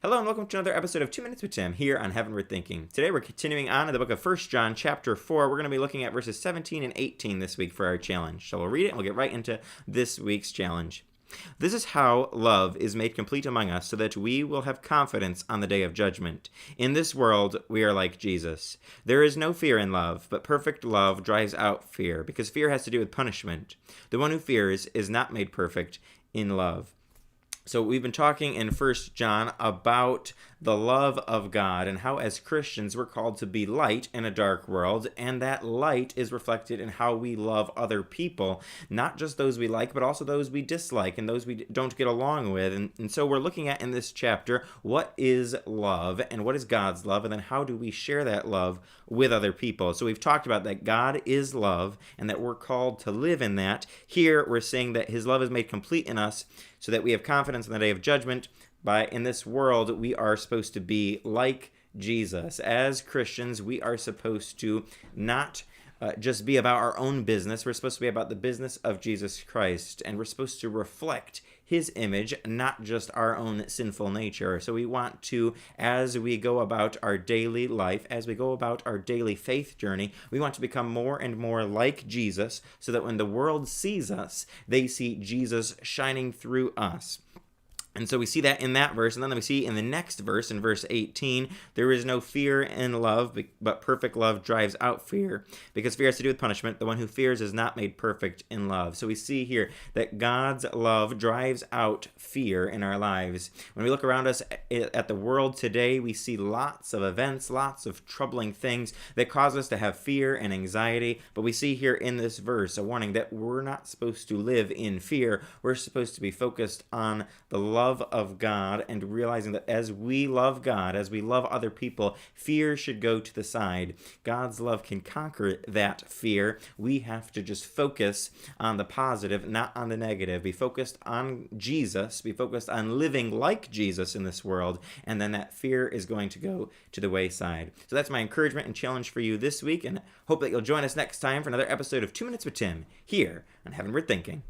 Hello and welcome to another episode of 2 Minutes with Tim here on Heavenward Thinking. Today we're continuing on in the book of 1 John chapter 4. We're going to be looking at verses 17 and 18 this week for our challenge. So we'll read it and we'll get right into this week's challenge. This is how love is made complete among us so that we will have confidence on the day of judgment. In this world, we are like Jesus. There is no fear in love, but perfect love drives out fear, because fear has to do with punishment. The one who fears is not made perfect in love. So we've been talking in 1 John about the love of God and how as Christians we're called to be light in a dark world, and that light is reflected in how we love other people, not just those we like, but also those we dislike and those we don't get along with. And so we're looking at in this chapter, what is love and what is God's love, and then how do we share that love with other people. So we've talked about that God is love and that we're called to live in that. Here we're saying that his love is made complete in us so that we have confidence in the day of judgment. In this world, we are supposed to be like Jesus. As Christians, we are supposed to not just be about our own business. We're supposed to be about the business of Jesus Christ, and we're supposed to reflect his image, not just our own sinful nature. So we want to, as we go about our daily life, as we go about our daily faith journey, we want to become more and more like Jesus so that when the world sees us, they see Jesus shining through us. And so we see that in that verse, and then we see in the next verse, in verse 18, there is no fear in love, but perfect love drives out fear, because fear has to do with punishment. The one who fears is not made perfect in love. So we see here that God's love drives out fear in our lives. When we look around us at the world today, we see lots of events, lots of troubling things that cause us to have fear and anxiety. But we see here in this verse a warning that we're not supposed to live in fear. We're supposed to be focused on the love of God, and realizing that as we love God, as we love other people, fear should go to the side. God's love can conquer that fear. We have to just focus on the positive, not on the negative. Be focused on Jesus, be focused on living like Jesus in this world, and then that fear is going to go to the wayside. So that's my encouragement and challenge for you this week, and hope that you'll join us next time for another episode of 2 Minutes with Tim here on Heavenward Thinking.